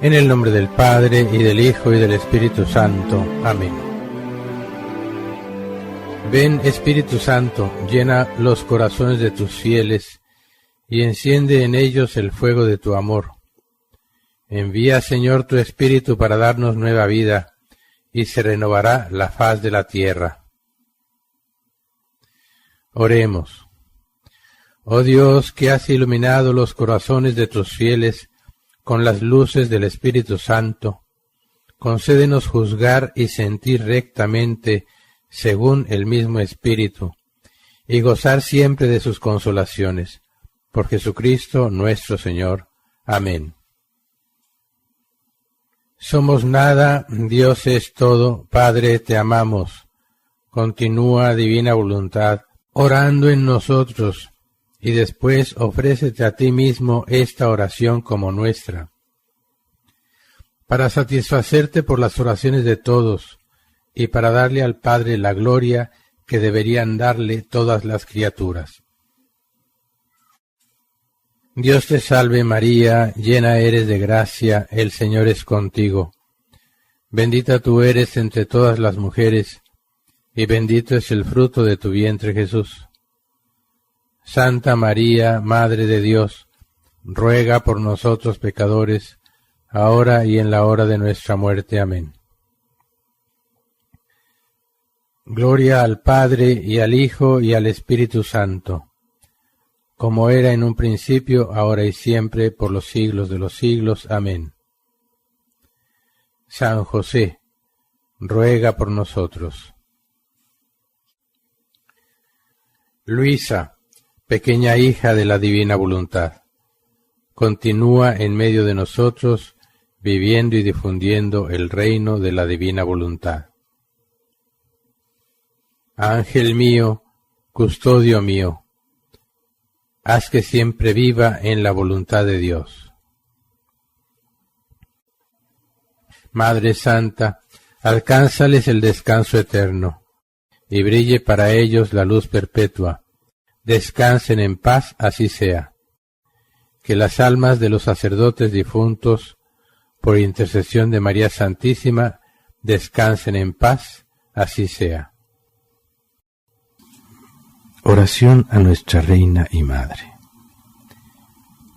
En el nombre del Padre, y del Hijo, y del Espíritu Santo. Amén. Ven, Espíritu Santo, llena los corazones de tus fieles, y enciende en ellos el fuego de tu amor. Envía, Señor, tu Espíritu para darnos nueva vida, y se renovará la faz de la tierra. Oremos. Oh Dios, que has iluminado los corazones de tus fieles con las luces del Espíritu Santo, concédenos juzgar y sentir rectamente según el mismo Espíritu, y gozar siempre de sus consolaciones. Por Jesucristo nuestro Señor. Amén. Somos nada, Dios es todo, Padre, te amamos. Continúa, divina voluntad, orando en nosotros, y después ofrécete a ti mismo esta oración como nuestra, para satisfacerte por las oraciones de todos, y para darle al Padre la gloria que deberían darle todas las criaturas. Dios te salve María, llena eres de gracia, el Señor es contigo. Bendita tú eres entre todas las mujeres, y bendito es el fruto de tu vientre Jesús. Santa María, Madre de Dios, ruega por nosotros pecadores, ahora y en la hora de nuestra muerte. Amén. Gloria al Padre, y al Hijo, y al Espíritu Santo, como era en un principio, ahora y siempre, por los siglos de los siglos. Amén. San José, ruega por nosotros. Luisa, pequeña hija de la divina voluntad, continúa en medio de nosotros, viviendo y difundiendo el reino de la divina voluntad. Ángel mío, custodio mío, haz que siempre viva en la voluntad de Dios. Madre Santa, alcánzales el descanso eterno, y brille para ellos la luz perpetua. Descansen en paz, así sea. Que las almas de los sacerdotes difuntos, por intercesión de María Santísima, descansen en paz, así sea. Oración a nuestra Reina y Madre.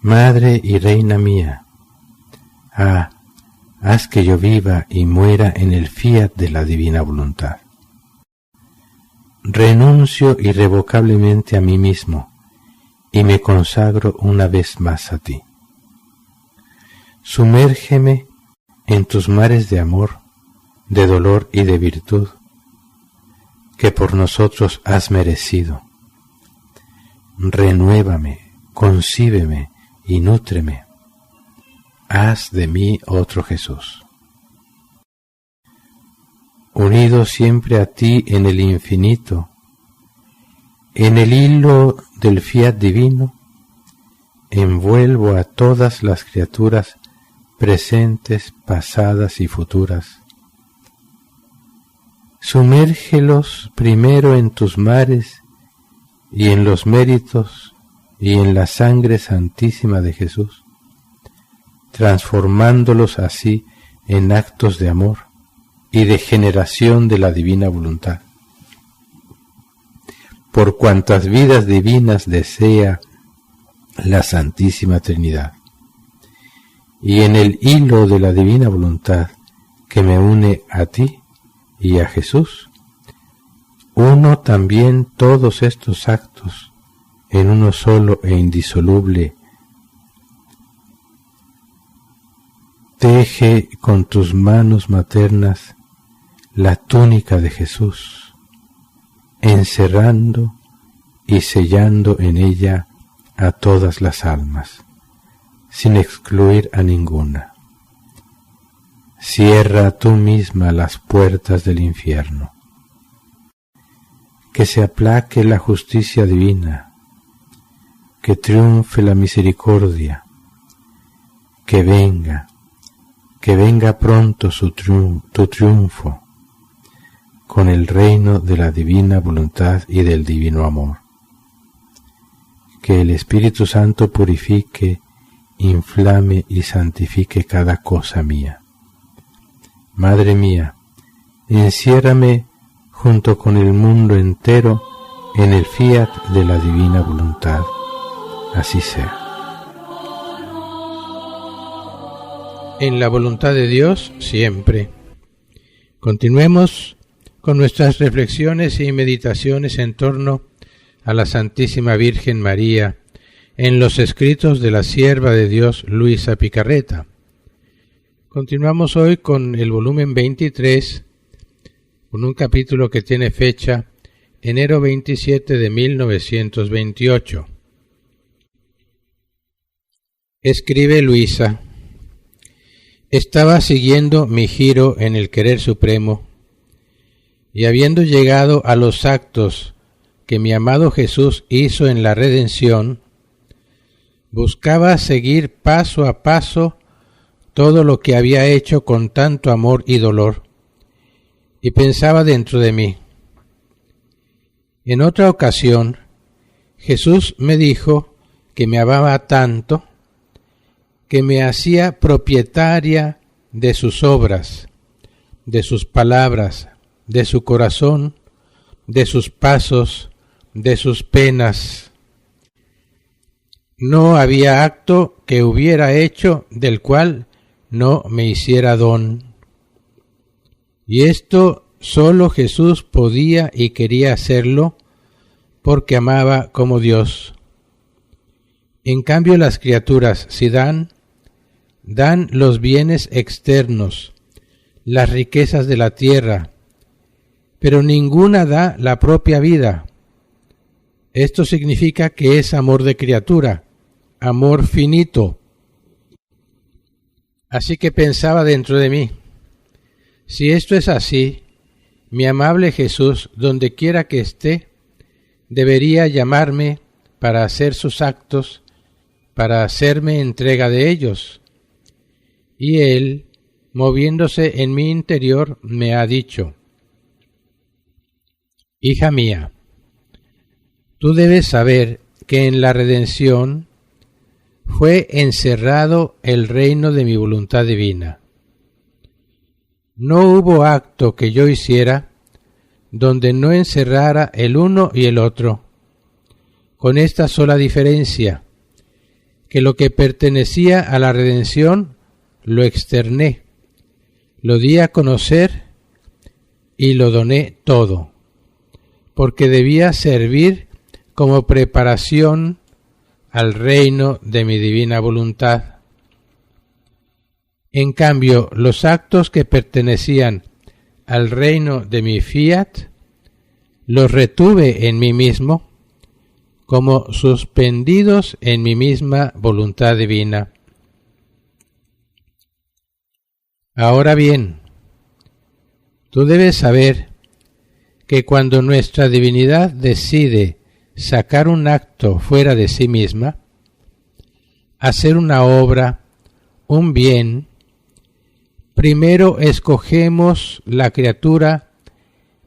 Madre y Reina mía, haz que yo viva y muera en el fiat de la divina voluntad. Renuncio irrevocablemente a mí mismo y me consagro una vez más a ti. Sumérgeme en tus mares de amor, de dolor y de virtud, que por nosotros has merecido. Renuévame, concíbeme y nútreme. Haz de mí otro Jesús. Unido siempre a ti en el infinito, en el hilo del fiat divino, envuelvo a todas las criaturas presentes, pasadas y futuras. Sumérgelos primero en tus mares y en los méritos y en la sangre santísima de Jesús, transformándolos así en actos de amor y de generación de la divina voluntad. Por cuantas vidas divinas desea la Santísima Trinidad. Y en el hilo de la divina voluntad que me une a ti y a Jesús, uno también todos estos actos en uno solo e indisoluble. Teje con tus manos maternas la túnica de Jesús, encerrando y sellando en ella a todas las almas, sin excluir a ninguna. Cierra tú misma las puertas del infierno. Que se aplaque la justicia divina, que triunfe la misericordia, que venga pronto tu triunfo, con el reino de la divina voluntad y del divino amor. Que el Espíritu Santo purifique inflame y santifique cada cosa mía. Madre mía, enciérrame junto con el mundo entero en el fiat de la divina voluntad. Así sea. En la voluntad de Dios siempre. Continuemos con nuestras reflexiones y meditaciones en torno a la Santísima Virgen María en los escritos de la sierva de Dios Luisa Picarreta. Continuamos hoy con el volumen 23, con un capítulo que tiene fecha enero 27 de 1928. Escribe Luisa: estaba siguiendo mi giro en el querer supremo, y habiendo llegado a los actos que mi amado Jesús hizo en la redención, buscaba seguir paso a paso todo lo que había hecho con tanto amor y dolor, y pensaba dentro de mí. En otra ocasión, Jesús me dijo que me amaba tanto que me hacía propietaria de sus obras, de sus palabras, de su corazón, de sus pasos, de sus penas. No había acto que hubiera hecho del cual no me hiciera don. Y esto solo Jesús podía y quería hacerlo porque amaba como Dios. En cambio, las criaturas, si dan los bienes externos, las riquezas de la tierra, pero ninguna da la propia vida. Esto significa que es amor de criatura, amor finito. Así que pensaba dentro de mí, si esto es así, mi amable Jesús, donde quiera que esté, debería llamarme para hacer sus actos, para hacerme entrega de ellos. Y Él, moviéndose en mi interior, me ha dicho: hija mía, tú debes saber que en la redención fue encerrado el reino de mi voluntad divina. No hubo acto que yo hiciera donde no encerrara el uno y el otro, con esta sola diferencia, que lo que pertenecía a la redención lo externé, lo di a conocer y lo doné todo, porque debía servir como preparación al reino de mi divina voluntad. En cambio, los actos que pertenecían al reino de mi fiat, los retuve en mí mismo, como suspendidos en mi misma voluntad divina. Ahora bien, tú debes saber que cuando nuestra divinidad decide sacar un acto fuera de sí misma, hacer una obra, un bien, primero escogemos la criatura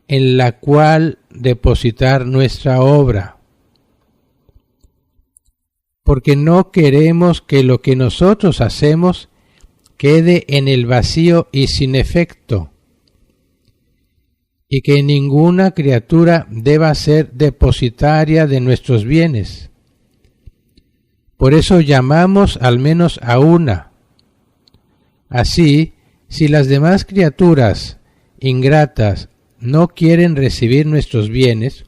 en la cual depositar nuestra obra, porque no queremos que lo que nosotros hacemos quede en el vacío y sin efecto, y que ninguna criatura deba ser depositaria de nuestros bienes. Por eso llamamos al menos a una. Así, si las demás criaturas ingratas no quieren recibir nuestros bienes,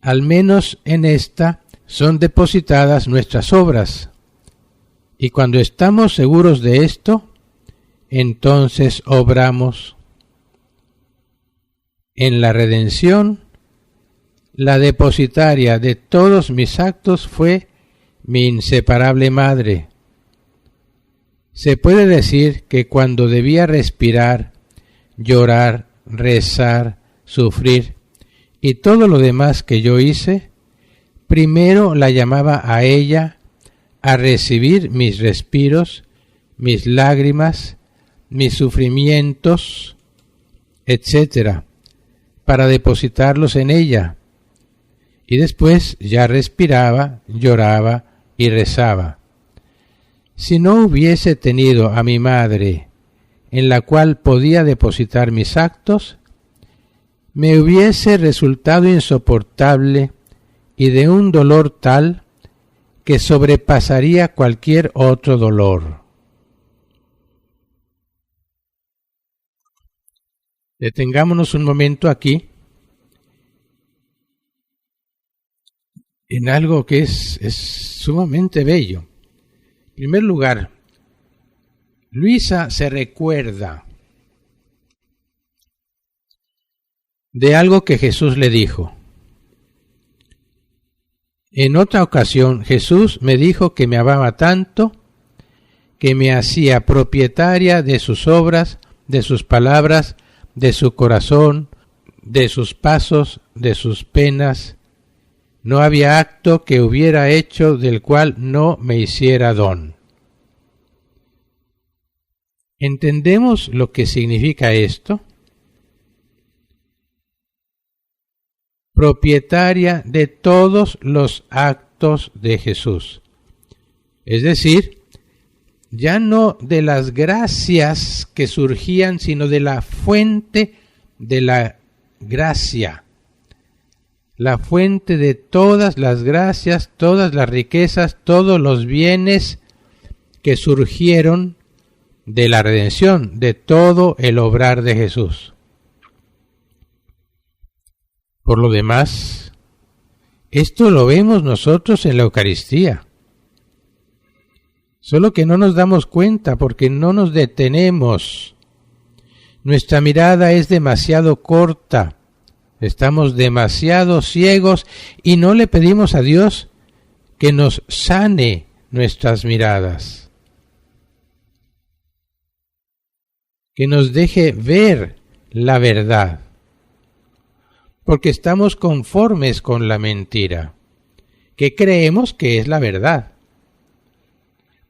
al menos en esta son depositadas nuestras obras. Y cuando estamos seguros de esto, entonces obramos. En la redención, la depositaria de todos mis actos fue mi inseparable madre. Se puede decir que cuando debía respirar, llorar, rezar, sufrir y todo lo demás que yo hice, primero la llamaba a ella a recibir mis respiros, mis lágrimas, mis sufrimientos, etc., para depositarlos en ella, y después ya respiraba, lloraba y rezaba, Si no hubiese tenido a mi madre, en la cual podía depositar mis actos, me hubiese resultado insoportable y de un dolor tal que sobrepasaría cualquier otro dolor. Detengámonos un momento aquí en algo que es sumamente bello. En primer lugar, Luisa se recuerda de algo que Jesús le dijo. En otra ocasión, Jesús me dijo que me amaba tanto que me hacía propietaria de sus obras, de sus palabras, de su corazón, de sus pasos, de sus penas. No había acto que hubiera hecho del cual no me hiciera don. ¿Entendemos lo que significa esto? Propietaria de todos los actos de Jesús. Es decir, ya no de las gracias que surgían, sino de la fuente de la gracia. La fuente de todas las gracias, todas las riquezas, todos los bienes que surgieron de la redención, de todo el obrar de Jesús. Por lo demás, esto lo vemos nosotros en la Eucaristía. Solo que no nos damos cuenta porque no nos detenemos. Nuestra mirada es demasiado corta. Estamos demasiado ciegos y no le pedimos a Dios que nos sane nuestras miradas. Que nos deje ver la verdad. Porque estamos conformes con la mentira, que creemos que es la verdad.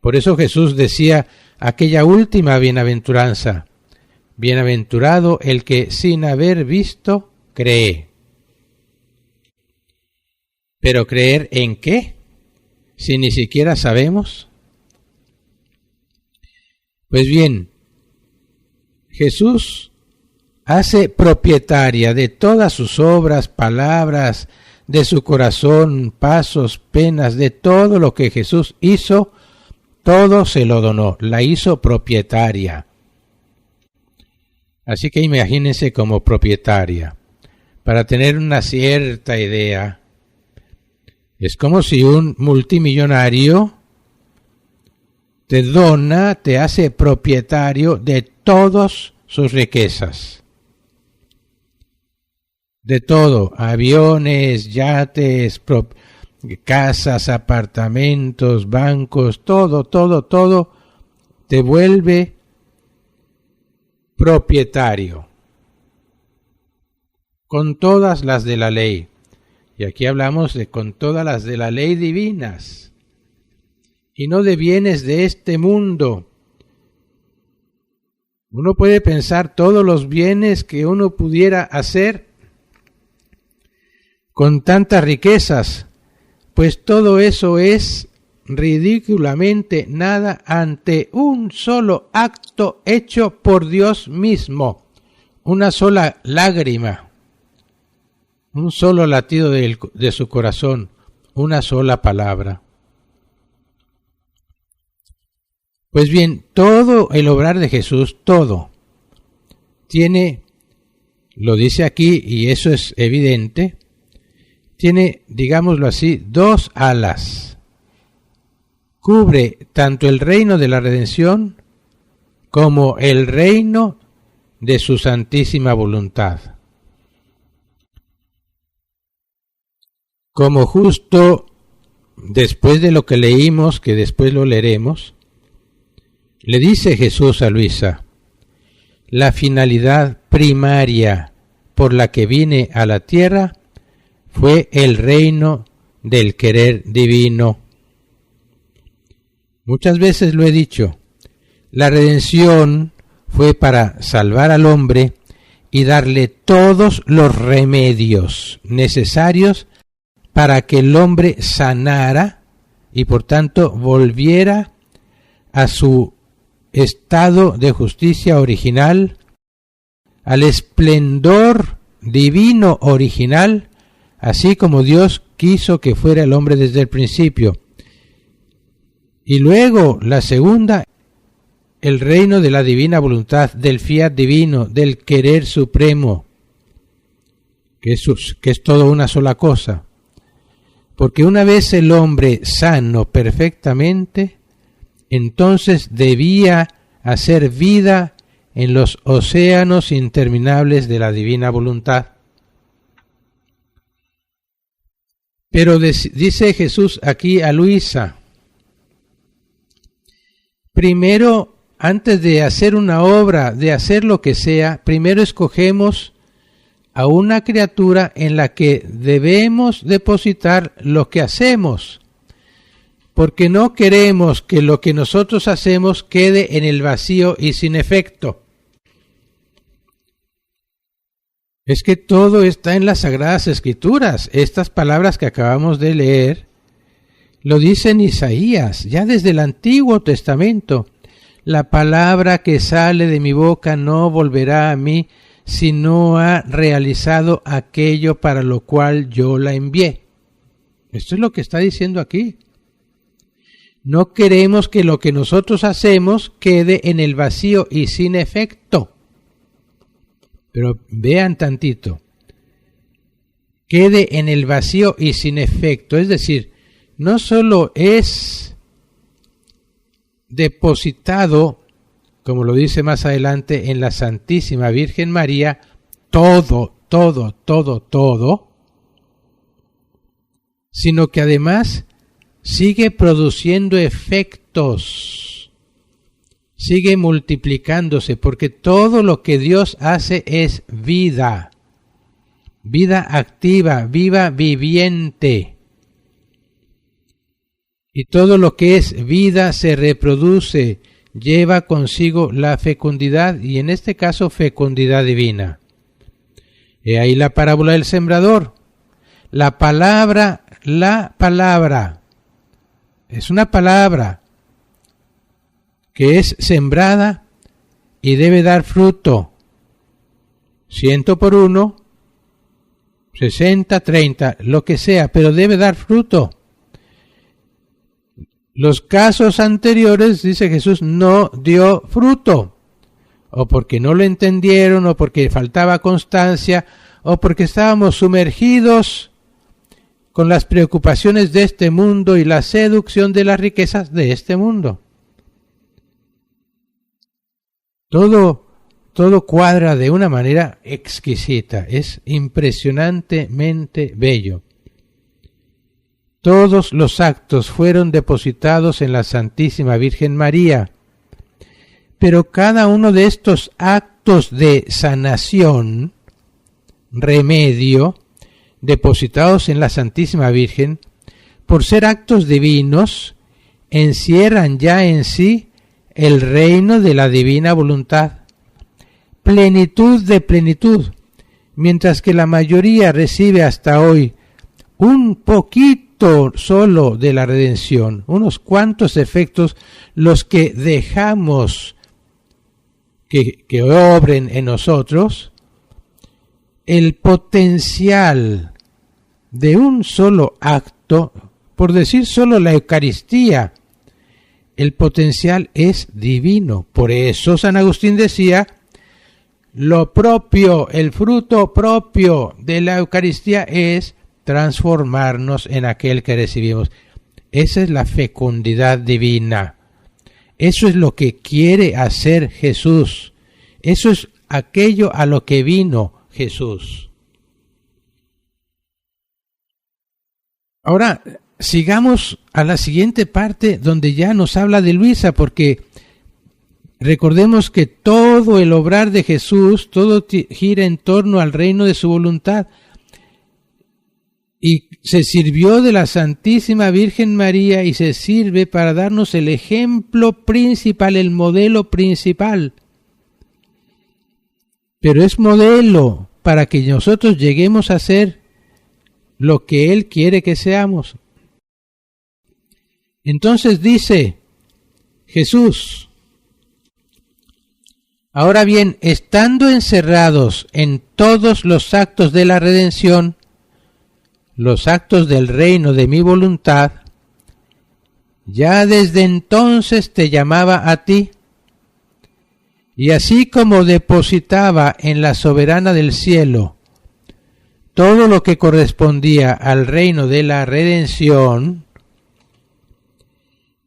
Por eso Jesús decía aquella última bienaventuranza: bienaventurado el que sin haber visto cree. ¿Pero creer en qué? Si ni siquiera sabemos. Pues bien, Jesús hace propietaria de todas sus obras, palabras, de su corazón, pasos, penas, de todo lo que Jesús hizo, todo se lo donó, la hizo propietaria. Así que imagínense como propietaria. Para tener una cierta idea, es como si un multimillonario te dona, te hace propietario de todas sus riquezas. De todo, aviones, yates, casas, apartamentos, bancos, todo, te vuelve propietario. Con todas las de la ley. Y aquí hablamos de con todas las de la ley divinas. Y no de bienes de este mundo. Uno puede pensar todos los bienes que uno pudiera hacer con tantas riquezas, pues todo eso es ridículamente nada ante un solo acto hecho por Dios mismo, una sola lágrima, un solo latido de su corazón, una sola palabra. Pues bien, todo el obrar de Jesús, todo, tiene, lo dice aquí y eso es evidente, tiene, digámoslo así, dos alas. Cubre tanto el reino de la redención como el reino de su santísima voluntad. Como justo después de lo que leímos, que después lo leeremos, le dice Jesús a Luisa: la finalidad primaria por la que vine a la tierra fue el reino del querer divino. Muchas veces lo he dicho, la redención fue para salvar al hombre y darle todos los remedios necesarios para que el hombre sanara y por tanto volviera a su estado de justicia original, al esplendor divino original, así como Dios quiso que fuera el hombre desde el principio. Y luego la segunda, el reino de la divina voluntad, del fiat divino, del querer supremo, que es todo una sola cosa. Porque una vez el hombre sano perfectamente, entonces debía hacer vida en los océanos interminables de la divina voluntad. Pero dice Jesús aquí a Luisa, primero, antes de hacer una obra, de hacer lo que sea, primero escogemos a una criatura en la que debemos depositar lo que hacemos, porque no queremos que lo que nosotros hacemos quede en el vacío y sin efecto. Es que todo está en las Sagradas Escrituras. Estas palabras que acabamos de leer lo dice en Isaías, ya desde el Antiguo Testamento. La palabra que sale de mi boca no volverá a mí, si no ha realizado aquello para lo cual yo la envié. Esto es lo que está diciendo aquí. No queremos que lo que nosotros hacemos quede en el vacío y sin efecto. Pero vean tantito. Quede en el vacío y sin efecto. Es decir, no solo es depositado, como lo dice más adelante, en la Santísima Virgen María, todo, sino que además sigue produciendo efectos, sigue multiplicándose, porque todo lo que Dios hace es vida, vida activa, vida viviente. Y todo lo que es vida se reproduce, lleva consigo la fecundidad, y en este caso fecundidad divina. He ahí la parábola del sembrador. La palabra, es una palabra que es sembrada y debe dar fruto. 100 por 1, 60, 30, lo que sea, pero debe dar fruto. Los casos anteriores, dice Jesús, no dio fruto, o porque no lo entendieron, o porque faltaba constancia, o porque estábamos sumergidos con las preocupaciones de este mundo y la seducción de las riquezas de este mundo. Todo cuadra de una manera exquisita, es impresionantemente bello. Todos los actos fueron depositados en la Santísima Virgen María, pero cada uno de estos actos de sanación, remedio, depositados en la Santísima Virgen, por ser actos divinos, encierran ya en sí el reino de la divina voluntad, plenitud de plenitud, mientras que la mayoría recibe hasta hoy un poquito solo de la redención, unos cuantos efectos, los que dejamos que obren en nosotros. El potencial de un solo acto, por decir solo la Eucaristía, el potencial es divino. Por eso San Agustín decía, lo propio, el fruto propio de la Eucaristía es transformarnos en aquel que recibimos. Esa es la fecundidad divina. Eso es lo que quiere hacer Jesús. Eso es aquello a lo que vino Jesús. Ahora, sigamos a la siguiente parte donde ya nos habla de Luisa, porque recordemos que todo el obrar de Jesús, todo gira en torno al reino de su voluntad. Y se sirvió de la Santísima Virgen María y se sirve para darnos el ejemplo principal, el modelo principal. Pero es modelo para que nosotros lleguemos a ser lo que Él quiere que seamos. Entonces dice, Jesús. Ahora bien, estando encerrados en todos los actos de la redención, los actos del reino de mi voluntad, ya desde entonces te llamaba a ti, y así como depositaba en la soberana del cielo todo lo que correspondía al reino de la redención,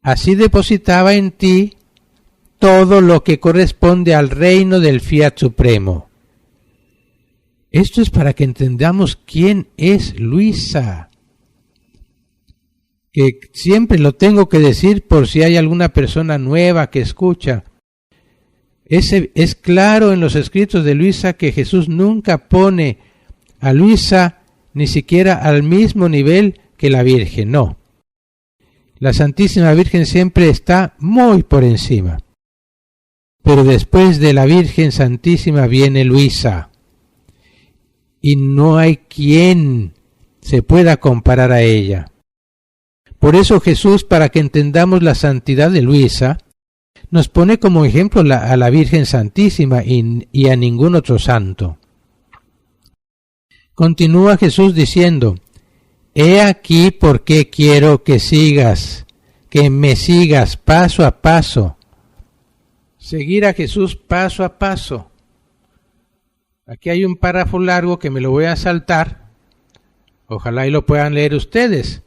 así depositaba en ti todo lo que corresponde al reino del Fiat Supremo. Esto es para que entendamos quién es Luisa, que siempre lo tengo que decir por si hay alguna persona nueva que escucha. Es claro en los escritos de Luisa que Jesús nunca pone a Luisa ni siquiera al mismo nivel que la Virgen, no. La Santísima Virgen siempre está muy por encima. Pero después de la Virgen Santísima viene Luisa. Y no hay quien se pueda comparar a ella. Por eso Jesús, para que entendamos la santidad de Luisa, nos pone como ejemplo a la Virgen Santísima y a ningún otro santo. Continúa Jesús diciendo: he aquí por qué quiero que me sigas paso a paso. Seguir a Jesús paso a paso. Aquí hay un párrafo largo que me lo voy a saltar. Ojalá y lo puedan leer ustedes.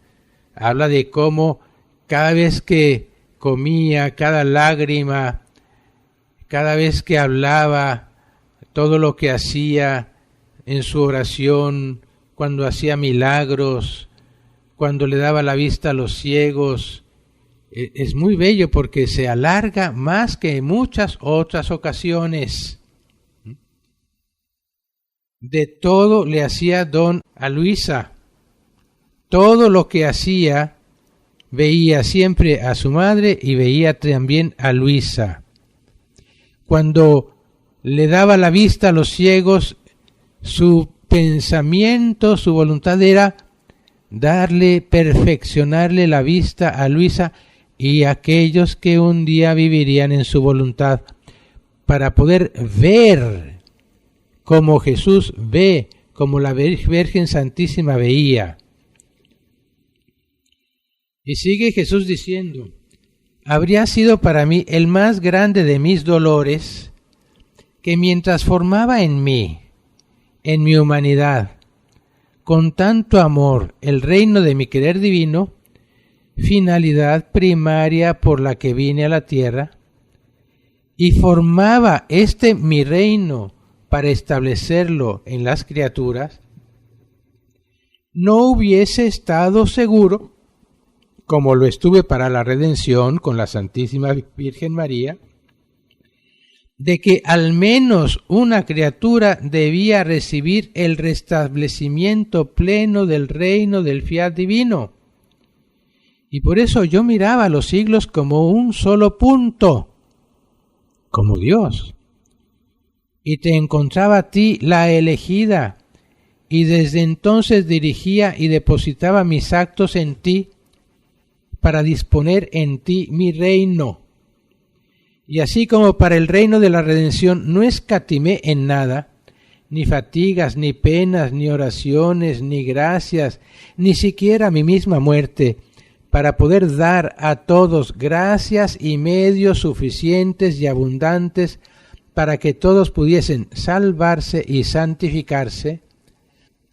Habla de cómo cada vez que comía, cada lágrima, cada vez que hablaba, todo lo que hacía en su oración, cuando hacía milagros, cuando le daba la vista a los ciegos. Es muy bello porque se alarga más que en muchas otras ocasiones. De todo le hacía don a Luisa. Todo lo que hacía, veía siempre a su madre y veía también a Luisa. Cuando le daba la vista a los ciegos, su pensamiento, su voluntad era perfeccionarle la vista a Luisa y a aquellos que un día vivirían en su voluntad, para poder ver como Jesús ve, como la Virgen Santísima veía. Y sigue Jesús diciendo: habría sido para mí el más grande de mis dolores que mientras formaba en mí, en mi humanidad, con tanto amor el reino de mi querer divino, finalidad primaria por la que vine a la tierra, y formaba mi reino para establecerlo en las criaturas, no hubiese estado seguro, como lo estuve para la redención con la Santísima Virgen María, de que al menos una criatura debía recibir el restablecimiento pleno del reino del Fiat divino. Y por eso yo miraba los siglos como un solo punto, como Dios. Y te encontraba a ti, la elegida, y desde entonces dirigía y depositaba mis actos en ti, para disponer en ti mi reino. Y así como para el reino de la redención no escatimé en nada, ni fatigas, ni penas, ni oraciones, ni gracias, ni siquiera mi misma muerte, para poder dar a todos gracias y medios suficientes y abundantes para que todos pudiesen salvarse y santificarse,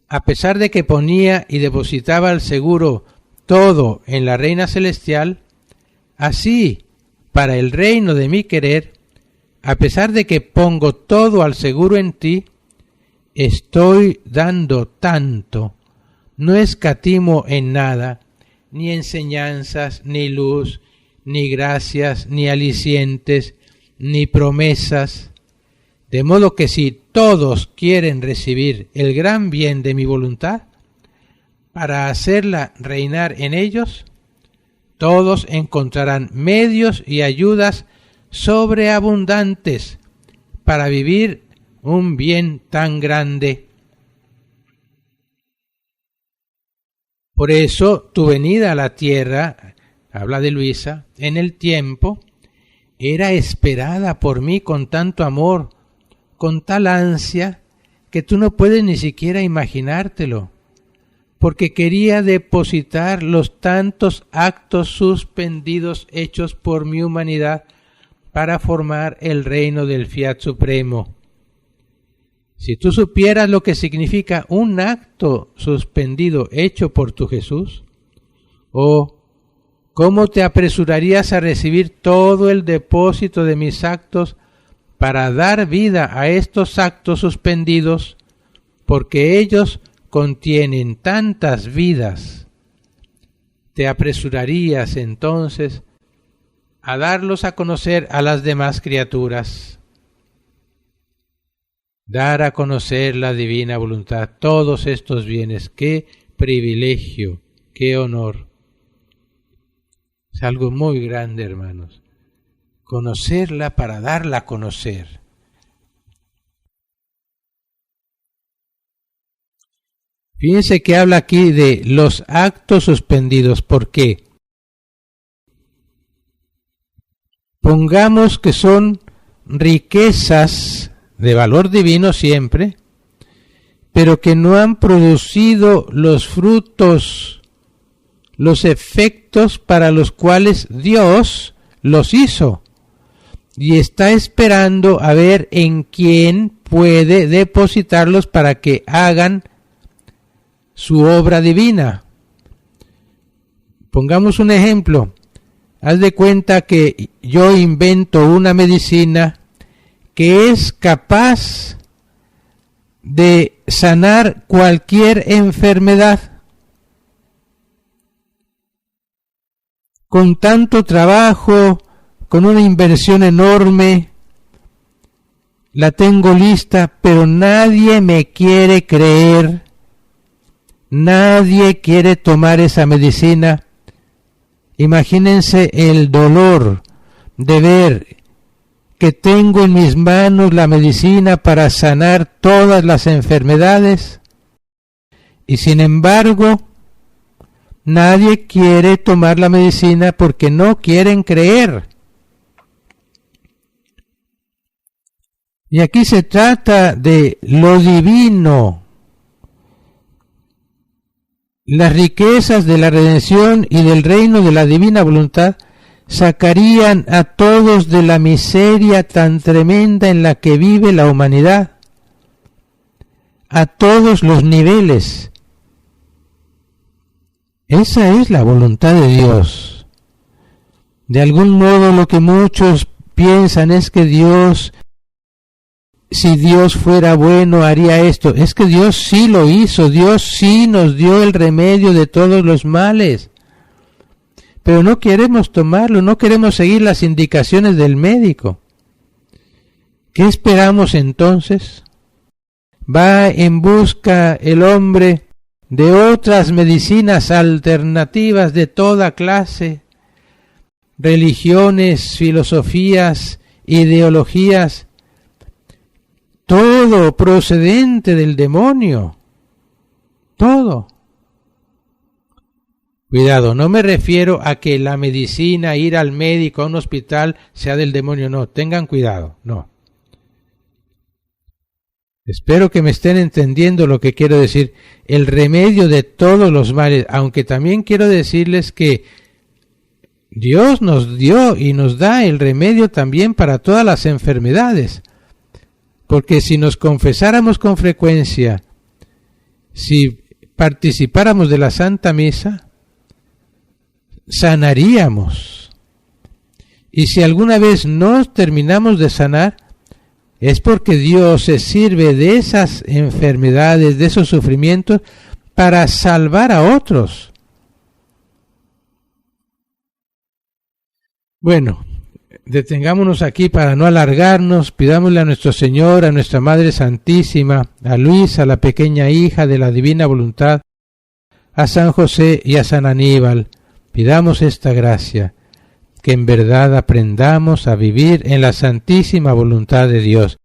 a pesar de que ponía y depositaba al seguro todo en la Reina Celestial, así, para el reino de mi querer, a pesar de que pongo todo al seguro en ti, estoy dando tanto, no escatimo en nada, ni enseñanzas, ni luz, ni gracias, ni alicientes, ni promesas, de modo que si todos quieren recibir el gran bien de mi voluntad, para hacerla reinar en ellos, todos encontrarán medios y ayudas sobreabundantes para vivir un bien tan grande. Por eso tu venida a la tierra, habla de Luisa, en el tiempo, era esperada por mí con tanto amor, con tal ansia, que tú no puedes ni siquiera imaginártelo, porque quería depositar los tantos actos suspendidos hechos por mi humanidad para formar el reino del Fiat Supremo. Si tú supieras lo que significa un acto suspendido hecho por tu Jesús, ¿cómo te apresurarías a recibir todo el depósito de mis actos para dar vida a estos actos suspendidos? Porque ellos contienen tantas vidas. Te apresurarías entonces a darlos a conocer a las demás criaturas. Dar a conocer la divina voluntad, todos estos bienes, qué privilegio, qué honor. Es algo muy grande, hermanos. Conocerla para darla a conocer. Fíjense que habla aquí de los actos suspendidos. ¿Por qué? Pongamos que son riquezas de valor divino siempre, pero que no han producido los frutos, los efectos para los cuales Dios los hizo, y está esperando a ver en quién puede depositarlos para que hagan su obra divina. Pongamos un ejemplo. Haz de cuenta que yo invento una medicina que es capaz de sanar cualquier enfermedad. Con tanto trabajo, con una inversión enorme, la tengo lista, pero nadie me quiere creer, nadie quiere tomar esa medicina. Imagínense el dolor de ver que tengo en mis manos la medicina para sanar todas las enfermedades y sin embargo nadie quiere tomar la medicina porque no quieren creer. Y aquí se trata de lo divino. Las riquezas de la redención y del reino de la divina voluntad sacarían a todos de la miseria tan tremenda en la que vive la humanidad, a todos los niveles. Esa es la voluntad de Dios. De algún modo lo que muchos piensan es que Dios, si Dios fuera bueno, haría esto. Es que Dios sí lo hizo, Dios sí nos dio el remedio de todos los males. Pero no queremos tomarlo, no queremos seguir las indicaciones del médico. ¿Qué esperamos entonces? Va en busca el hombre de otras medicinas alternativas de toda clase, religiones, filosofías, ideologías, todo procedente del demonio, todo. Cuidado, no me refiero a que la medicina, ir al médico, a un hospital, sea del demonio, no, tengan cuidado, no. Espero que me estén entendiendo lo que quiero decir, el remedio de todos los males, aunque también quiero decirles que Dios nos dio y nos da el remedio también para todas las enfermedades, porque si nos confesáramos con frecuencia, si participáramos de la Santa Misa, sanaríamos. Y si alguna vez no terminamos de sanar, es porque Dios se sirve de esas enfermedades, de esos sufrimientos, para salvar a otros. Bueno, detengámonos aquí para no alargarnos, pidámosle a nuestro Señor, a nuestra Madre Santísima, a Luisa, la pequeña hija de la Divina Voluntad, a San José y a San Aníbal, pidamos esta gracia, que en verdad aprendamos a vivir en la santísima voluntad de Dios,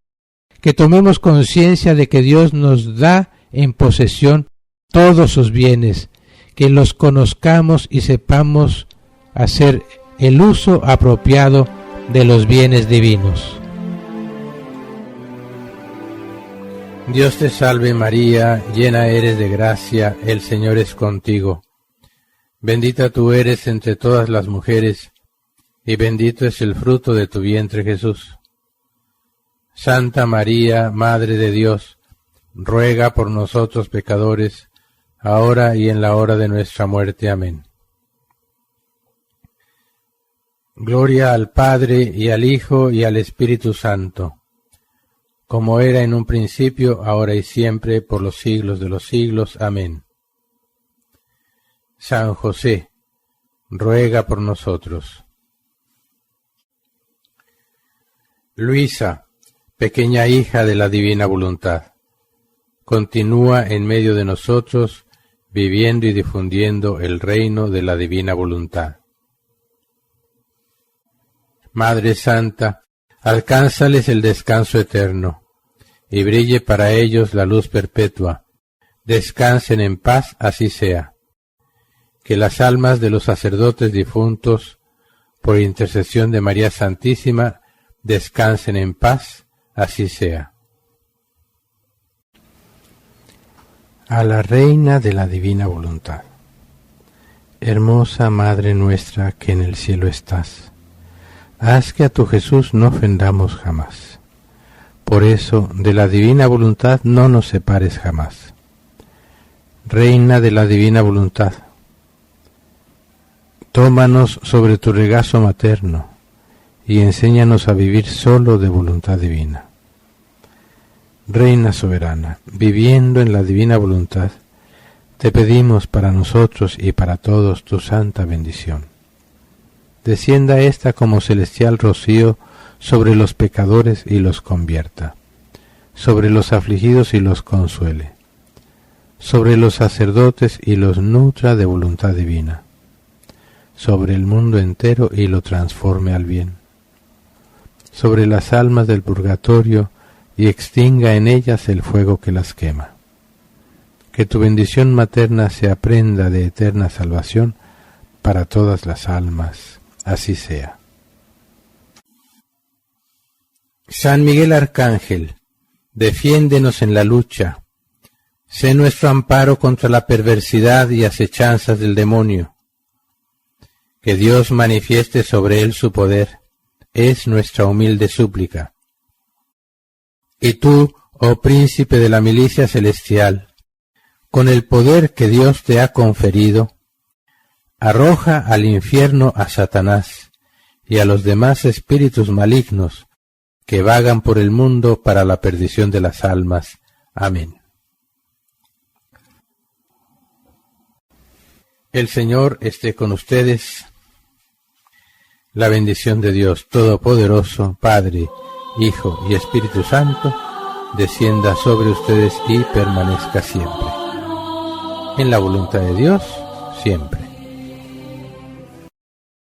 que tomemos conciencia de que Dios nos da en posesión todos sus bienes, que los conozcamos y sepamos hacer el uso apropiado de los bienes divinos. Dios te salve María, llena eres de gracia, el Señor es contigo. Bendita tú eres entre todas las mujeres, y bendito es el fruto de tu vientre Jesús. Santa María, Madre de Dios, ruega por nosotros pecadores, ahora y en la hora de nuestra muerte. Amén. Gloria al Padre, y al Hijo, y al Espíritu Santo, como era en un principio, ahora y siempre, por los siglos de los siglos. Amén. San José, ruega por nosotros. Luisa, pequeña hija de la divina voluntad, continúa en medio de nosotros, viviendo y difundiendo el reino de la divina voluntad. Madre Santa, alcánzales el descanso eterno, y brille para ellos la luz perpetua. Descansen en paz, así sea. Que las almas de los sacerdotes difuntos, por intercesión de María Santísima, descansen en paz, así sea. A la Reina de la Divina Voluntad. Hermosa Madre nuestra que en el cielo estás, haz que a tu Jesús no ofendamos jamás. Por eso, de la divina voluntad no nos separes jamás. Reina de la divina voluntad, tómanos sobre tu regazo materno y enséñanos a vivir solo de voluntad divina. Reina soberana, viviendo en la divina voluntad, te pedimos para nosotros y para todos tu santa bendición. Descienda ésta como celestial rocío sobre los pecadores y los convierta, sobre los afligidos y los consuele, sobre los sacerdotes y los nutra de voluntad divina, sobre el mundo entero y lo transforme al bien, sobre las almas del purgatorio y extinga en ellas el fuego que las quema. Que tu bendición materna sea prenda de eterna salvación para todas las almas. Así sea. San Miguel Arcángel, defiéndenos en la lucha. Sé nuestro amparo contra la perversidad y acechanzas del demonio. Que Dios manifieste sobre él su poder, es nuestra humilde súplica. Y tú, oh príncipe de la milicia celestial, con el poder que Dios te ha conferido, arroja al infierno a Satanás y a los demás espíritus malignos que vagan por el mundo para la perdición de las almas. Amén. El Señor esté con ustedes. La bendición de Dios Todopoderoso, Padre, Hijo y Espíritu Santo, descienda sobre ustedes y permanezca siempre. En la voluntad de Dios, siempre.